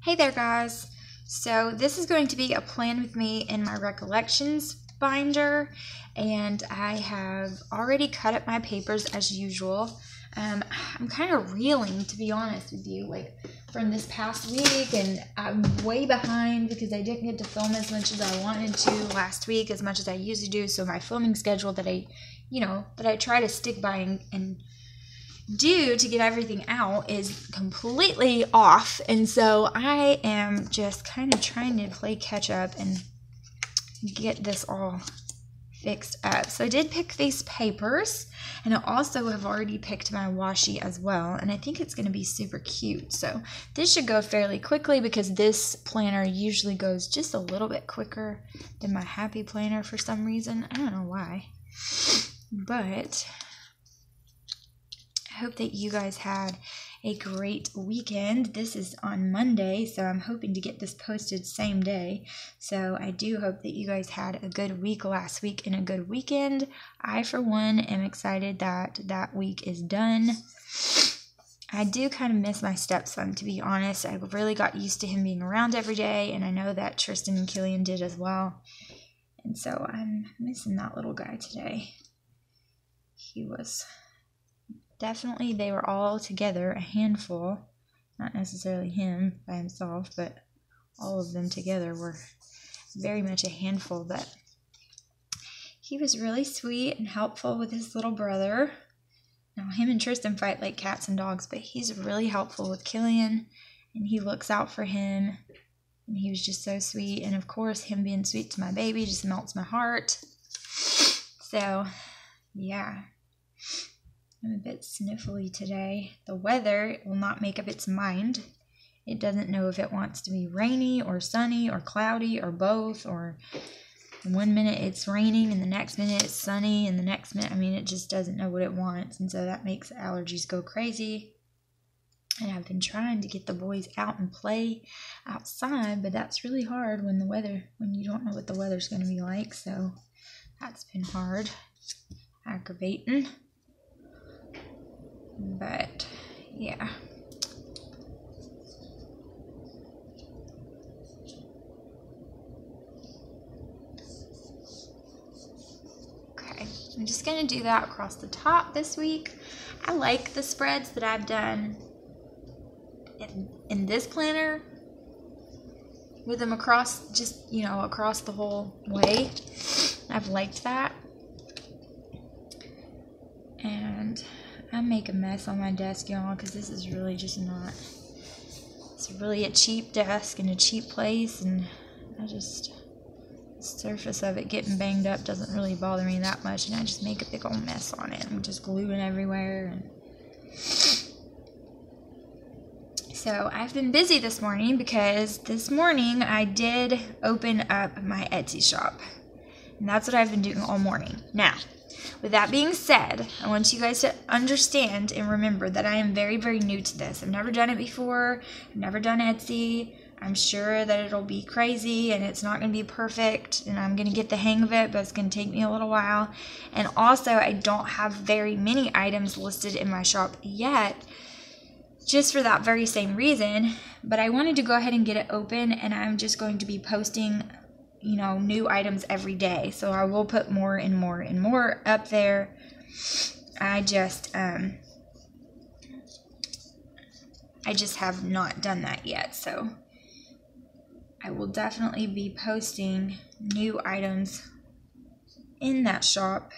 Hey there guys! So this is going to be a plan with me in my Recollections binder, and I have already cut up my papers as usual. I'm kind of reeling, to be honest with you, like from this past week, and I'm way behind because I didn't get to film as much as I wanted to last week, as much as I usually do. So my filming schedule that I try to stick by and do to get everything out is completely off, and so I am just kind of trying to play catch up and get this all fixed up. So I did pick these papers, and I also have already picked my washi as well, and I think it's going to be super cute. So this should go fairly quickly because this planner usually goes just a little bit quicker than my happy planner for some reason. I don't know why, but I hope that you guys had a great weekend. This is on Monday, so I'm hoping to get this posted same day. So I do hope that you guys had a good week last week and a good weekend. I, for one, am excited that that week is done. I do kind of miss my stepson, to be honest. I really got used to him being around every day, and I know that Tristan and Killian did as well. And so I'm missing that little guy today. He was... Definitely, they were all together, a handful. Not necessarily him by himself, but all of them together were very much a handful. But he was really sweet and helpful with his little brother. Now, him and Tristan fight like cats and dogs, but he's really helpful with Killian, and he looks out for him. And he was just so sweet. And of course, him being sweet to my baby just melts my heart. So, yeah. I'm a bit sniffly today. The weather will not make up its mind. It doesn't know if it wants to be rainy or sunny or cloudy or both, or one minute it's raining and the next minute it's sunny and the next minute, it just doesn't know what it wants, and so that makes allergies go crazy. And I've been trying to get the boys out and play outside, but that's really hard when you don't know what the weather's going to be like, so that's been hard, aggravating. But yeah, okay, I'm just gonna do that across the top this week. I like the spreads that I've done in this planner with them across, just across the whole way. I've liked that. And I make a mess on my desk, y'all, because this is really just not... It's really a cheap desk in a cheap place, and the surface of it getting banged up doesn't really bother me that much, and I just make a big old mess on it. I'm just gluing everywhere. And so I've been busy this morning because this morning I did open up my Etsy shop, and that's what I've been doing all morning. Now, with that being said, I want you guys to understand and remember that I am very, very new to this. I've never done it before. I've never done Etsy. I'm sure that it'll be crazy and it's not going to be perfect, and I'm going to get the hang of it, but it's going to take me a little while. And also, I don't have very many items listed in my shop yet, just for that very same reason. But I wanted to go ahead and get it open, and I'm just going to be posting new items every day. So I will put more and more and more up there. I just have not done that yet. So I will definitely be posting new items in that shop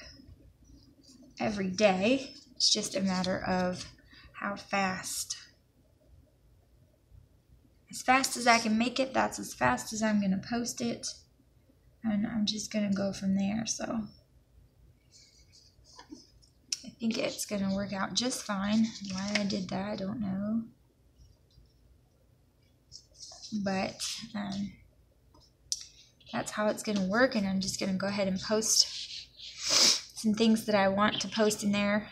every day. It's just a matter of how fast. As fast as I can make it, that's as fast as I'm going to post it. And I'm just going to go from there. So I think it's going to work out just fine. Why I did that, I don't know. But that's how it's going to work. And I'm just going to go ahead and post some things that I want to post in there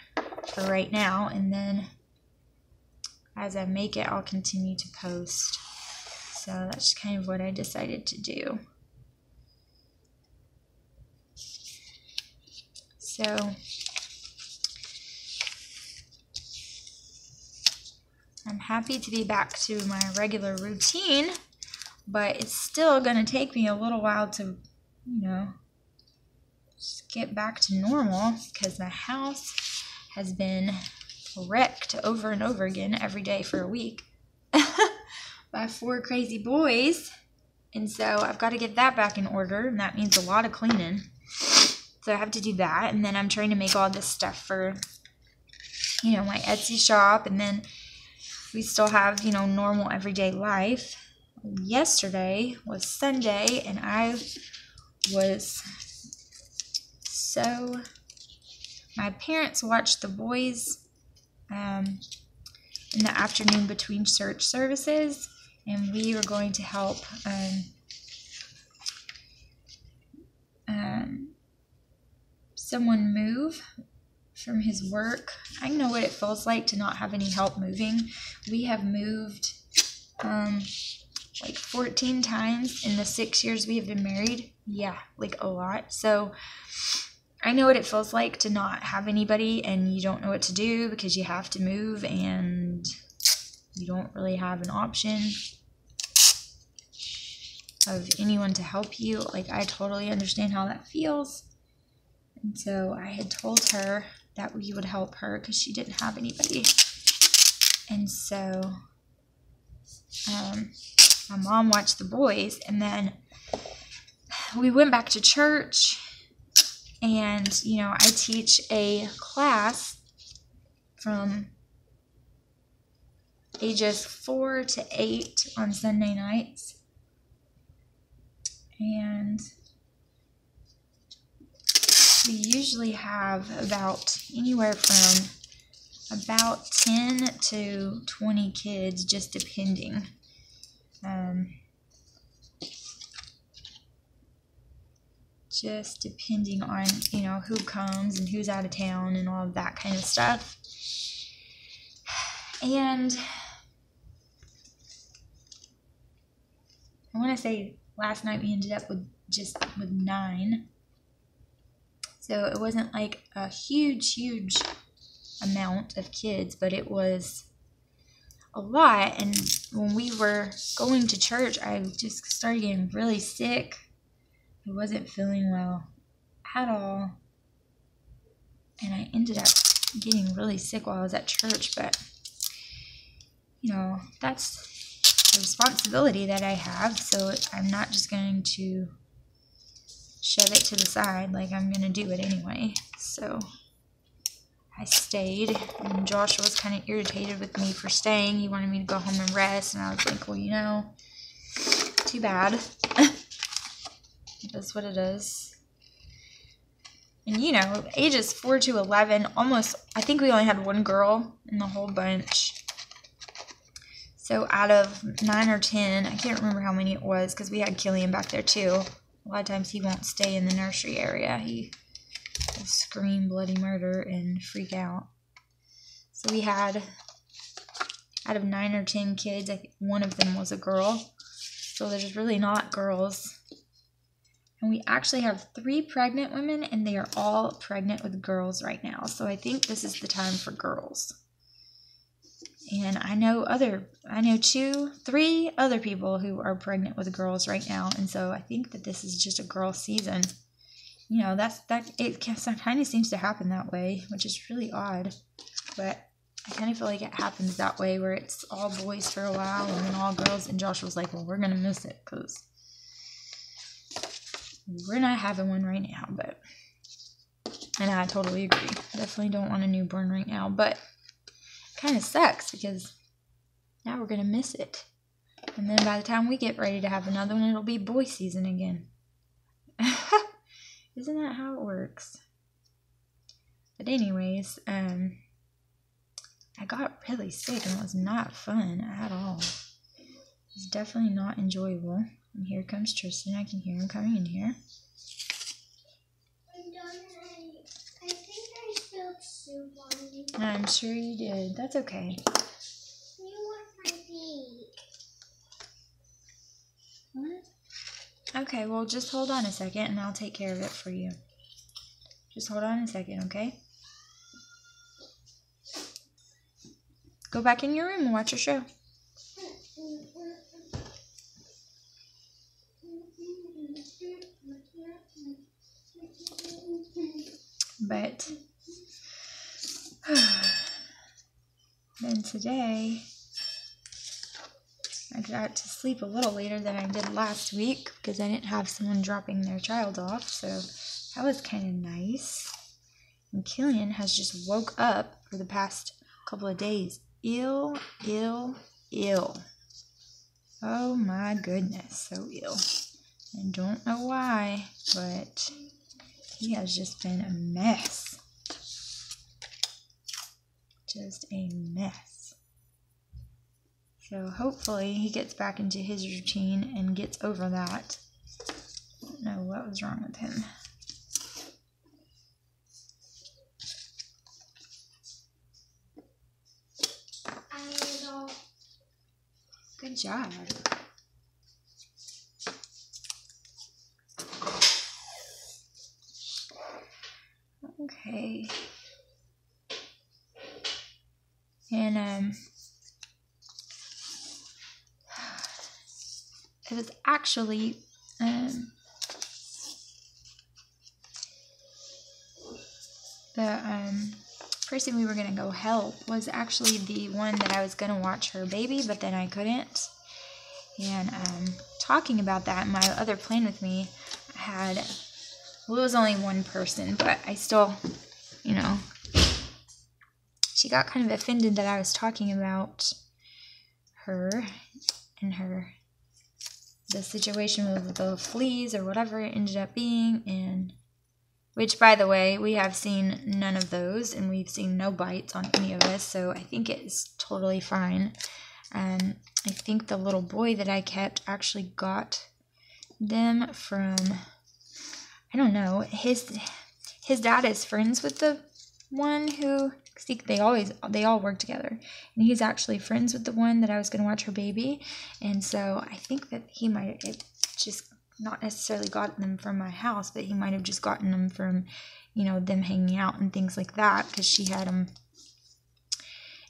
for right now. And then as I make it, I'll continue to post. So that's kind of what I decided to do. So I'm happy to be back to my regular routine, but it's still going to take me a little while to, just get back to normal because my house has been wrecked over and over again every day for a week by 4 crazy boys. And so I've got to get that back in order, and that means a lot of cleaning. So I have to do that, and then I'm trying to make all this stuff for, my Etsy shop, and then we still have, normal everyday life. Yesterday was Sunday, and I was my parents watched the boys in the afternoon between church services, and we were going to help someone move from his work. I know what it feels like to not have any help moving. We have moved like 14 times in the 6 years we have been married. Yeah, like a lot. So I know what it feels like to not have anybody and you don't know what to do because you have to move and you don't really have an option of anyone to help you. Like, I totally understand how that feels. And so I had told her that we would help her because she didn't have anybody. And so my mom watched the boys, and then we went back to church. And, I teach a class from ages 4 to 8 on Sunday nights. And we usually have anywhere from about 10 to 20 kids, just depending. Just depending on, who comes and who's out of town and all of that kind of stuff. And I want to say last night we ended up with 9. So it wasn't like a huge amount of kids, but it was a lot. And when we were going to church, I just started getting really sick. I wasn't feeling well at all. And I ended up getting really sick while I was at church. But, that's a responsibility that I have. So I'm not just going to shove it to the side. Like, I'm going to do it anyway. So I stayed. And Joshua was kind of irritated with me for staying. He wanted me to go home and rest. And I was like, well, too bad. It is what it is. And, ages 4 to 11, almost, I think we only had 1 girl in the whole bunch. So out of 9 or 10, I can't remember how many it was because we had Killian back there too. A lot of times he won't stay in the nursery area. He will scream bloody murder and freak out. So we had, out of 9 or 10 kids, I think one of them was a girl. So there's really not girls. And we actually have 3 pregnant women, and they are all pregnant with girls right now. So I think this is the time for girls. And I know 3 other people who are pregnant with girls right now. And so I think that this is just a girl season. It kind of seems to happen that way, which is really odd. But I kind of feel like it happens that way where it's all boys for a while and then all girls. And Josh was like, well, we're going to miss it because we're not having one right now. And I totally agree. Definitely don't want a newborn right now. But it kind of sucks because now we're going to miss it. And then by the time we get ready to have another one, it'll be boy season again. Isn't that how it works? But anyways, I got really sick and it was not fun at all. It's definitely not enjoyable. And here comes Tristan. I can hear him coming in here. I think I spilled soup on you. I'm sure you did. That's okay. You want my beak. What? Okay, well, just hold on a second and I'll take care of it for you. Just hold on a second, okay? Go go back in your room and watch your show. But then today, I got to sleep a little later than I did last week because I didn't have someone dropping their child off, so that was kind of nice. And Killian has just woke up for the past couple of days ill. Oh my goodness, so ill. I don't know why, but he has just been a mess. Just a mess. So hopefully he gets back into his routine and gets over that. I don't know what was wrong with him. Good job. Okay. And it was actually the person we were gonna go help was actually the one that I was gonna watch her baby, but then I couldn't. And talking about that, my other plan with me, I had, well, it was only one person, but I still, you know, she got kind of offended that I was talking about her and the situation with the fleas or whatever it ended up being, and which, by the way, we have seen none of those, and we've seen no bites on any of us, so I think it's totally fine. I think the little boy that I kept actually got them from, I don't know, his dad is friends with the one who, see, they all work together, and he's actually friends with the one that I was going to watch her baby, and so I think that he might have just not necessarily gotten them from my house, but he might have just gotten them from, you know, them hanging out and things like that, because she had them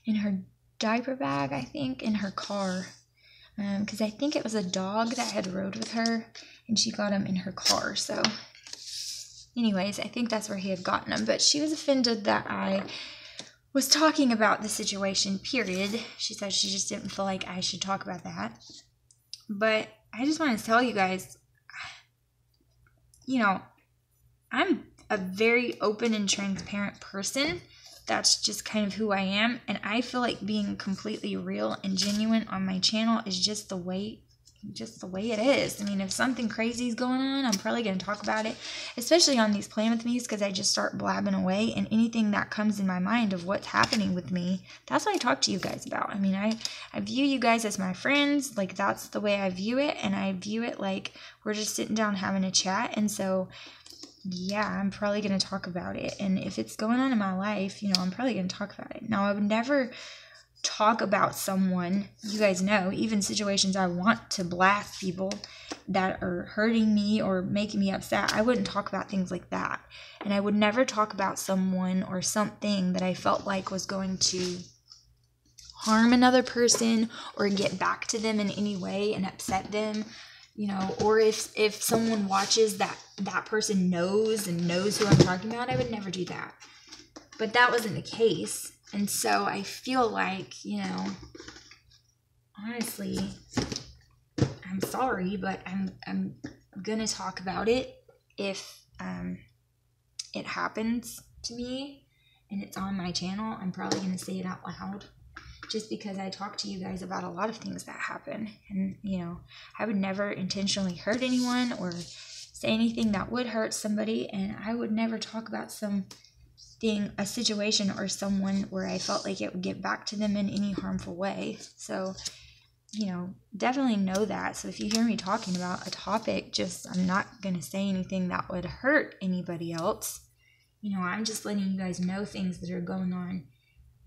in her diaper bag, I think, in her car, because I think it was a dog that had rode with her, and she got him in her car. So anyways, I think that's where he had gotten them, but she was offended that I was talking about the situation, period. She said she just didn't feel like I should talk about that. But I just want to tell you guys, you know, I'm a very open and transparent person. That's just kind of who I am, and I feel like being completely real and genuine on my channel is just the way it is. I mean, if something crazy is going on, I'm probably going to talk about it, especially on these Plan With Me's, because I just start blabbing away, and anything that comes in my mind of what's happening with me, that's what I talk to you guys about. I mean, I view you guys as my friends. Like, that's the way I view it, and I view it like we're just sitting down having a chat, and so yeah, I'm probably going to talk about it. And if it's going on in my life, you know, I'm probably going to talk about it. Now, I would never talk about someone, you guys know, even situations I want to blast people that are hurting me or making me upset, I wouldn't talk about things like that. And I would never talk about someone or something that I felt like was going to harm another person or get back to them in any way and upset them. You know, or if someone watches that person knows who I'm talking about, I would never do that. But that wasn't the case. And so I feel like, you know, honestly, I'm sorry, but I'm gonna talk about it if it happens to me and it's on my channel. I'm probably gonna say it out loud, just because I talk to you guys about a lot of things that happen. And, you know, I would never intentionally hurt anyone or say anything that would hurt somebody, and I would never talk about a situation or someone where I felt like it would get back to them in any harmful way. So, you know, definitely know that. So if you hear me talking about a topic, I'm not going to say anything that would hurt anybody else. You know, I'm just letting you guys know things that are going on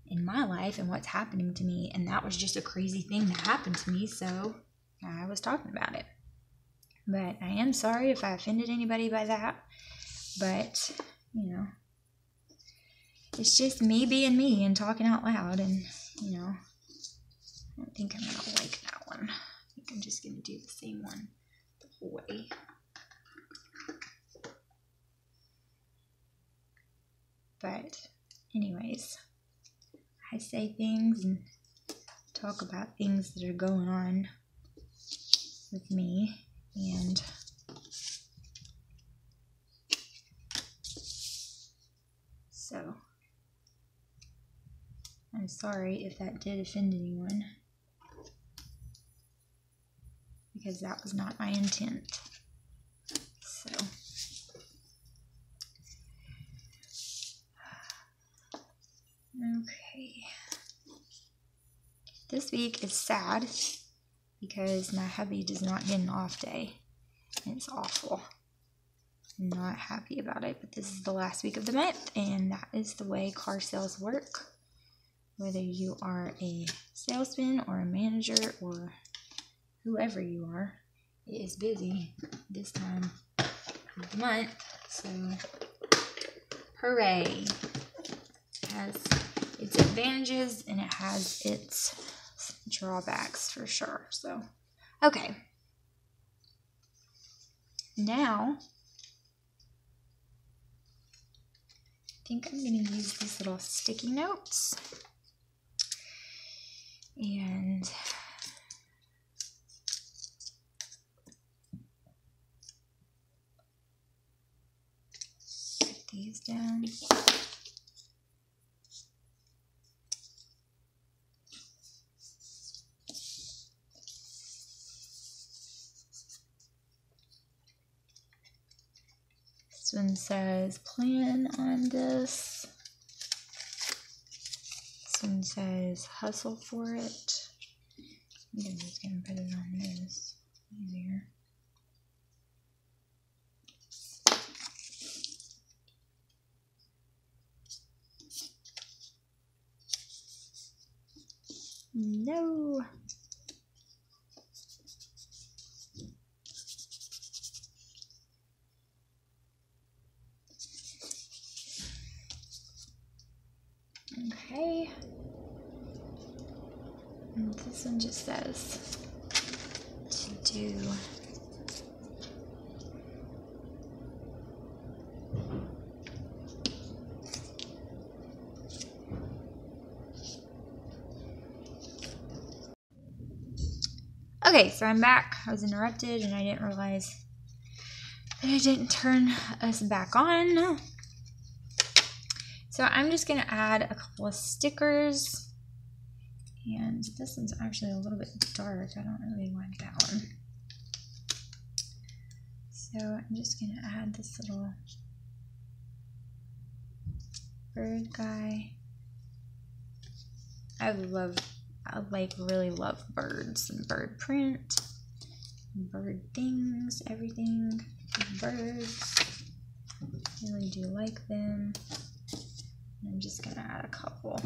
in my life and what's happening to me, and that was just a crazy thing that happened to me, so I was talking about it. But I am sorry if I offended anybody by that, but, you know, it's just me being me and talking out loud, and, you know, I don't think I'm going to like that one. I think I'm just going to do the same one the whole way. But anyways, I say things and talk about things that are going on with me, and so I'm sorry if that did offend anyone, because that was not my intent. So okay, this week is sad because my hubby does not get an off day. It's awful. I'm not happy about it, but this is the last week of the month, and that is the way car sales work. Whether you are a salesman or a manager or whoever you are, it is busy this time of the month. So, hooray! It has its advantages and it has its drawbacks for sure. So, okay. Now, I think I'm going to use these little sticky notes and put these down. This one says plan on this. This one says hustle for it. I'm just going to put it on this easier. No. Okay. And this one just says to do okay, so I'm back. I was interrupted and I didn't realize that I didn't turn us back on. So I'm just going to add a couple of stickers. And this one's actually a little bit dark. I don't really like that one. So I'm just going to add this little bird guy. I really love birds and bird print, and bird things, everything. Birds. I really do like them. I'm just going to add a couple.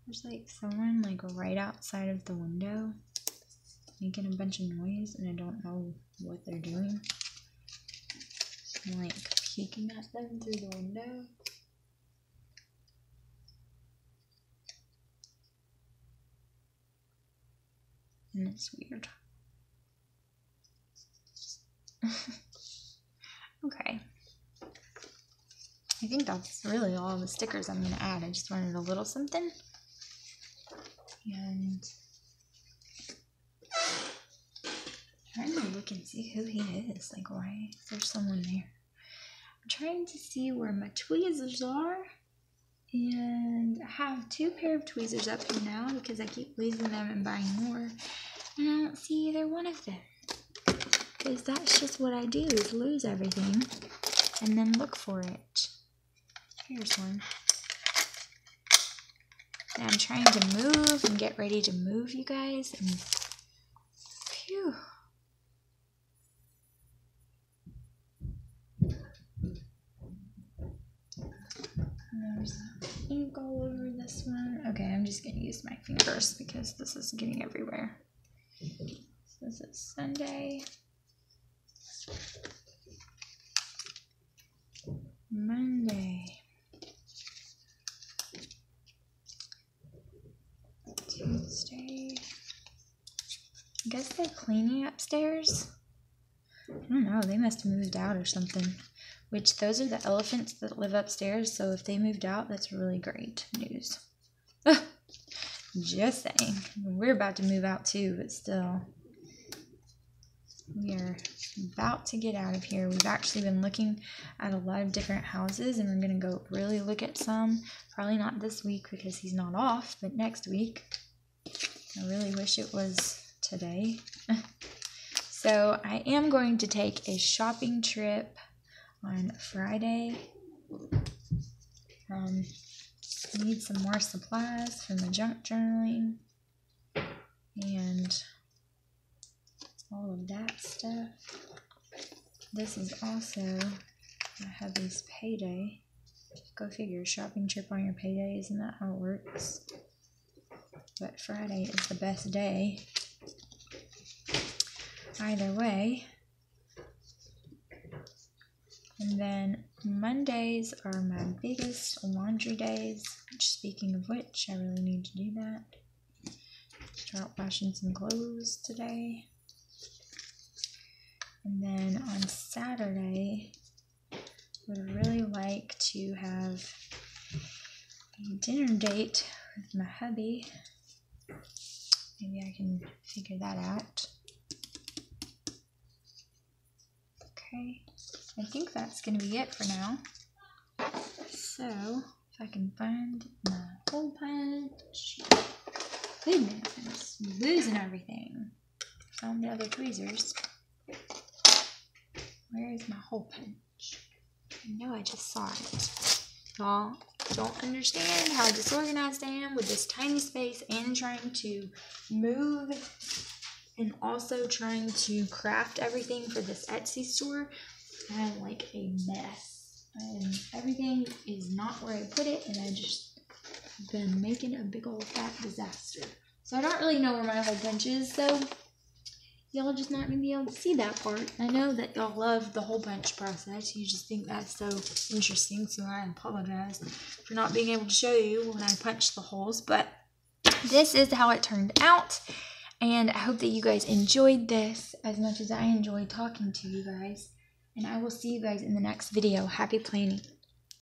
There's like someone like right outside of the window making a bunch of noise, and I don't know what they're doing. I'm like peeking at them through the window. And it's weird. Okay. I think that's really all the stickers I'm going to add. I just wanted a little something. And I'm trying to look and see who he is. Like, why is there someone there? I'm trying to see where my tweezers are. And I have 2 pair of tweezers up here now because I keep losing them and buying more. And I don't see either one of them. Because that's just what I do, is lose everything and then look for it. Here's one. And I'm trying to move and get ready to move, you guys. And phew. There's that. ink all over this one. Okay, I'm just gonna use my fingers because this is getting everywhere. So this is Sunday. Monday. Tuesday. I guess they're cleaning upstairs. I don't know, they must have moved out or something. Which, those are the elephants that live upstairs, so if they moved out, that's really great news. Just saying. We're about to move out too, but still. We are about to get out of here. We've actually been looking at a lot of different houses, and we're going to go really look at some. Probably not this week because he's not off, but next week. I really wish it was today. So I am going to take a shopping trip on Friday. Need some more supplies from the junk journaling and all of that stuff. This is also my hubby's payday. Go figure, shopping trip on your payday, isn't that how it works? But Friday is the best day. Either way. And then Mondays are my biggest laundry days, which, speaking of which, I really need to do that. Start washing some clothes today. And then on Saturday, would really like to have a dinner date with my hubby. Maybe I can figure that out. Okay, I think that's going to be it for now. So, if I can find my hole punch. Goodness, I'm losing everything. Found the other tweezers. Where is my hole punch? I know I just saw it. Y'all don't understand how disorganized I am with this tiny space and trying to move and also trying to craft everything for this Etsy store. I'm like a mess. And everything is not where I put it, and I just been making a big old fat disaster. So I don't really know where my hole punch is, so y'all just not gonna be able to see that part. I know that y'all love the hole punch process. You just think that's so interesting, so I apologize for not being able to show you when I punch the holes, but this is how it turned out. And I hope that you guys enjoyed this as much as I enjoyed talking to you guys. And I will see you guys in the next video. Happy planning.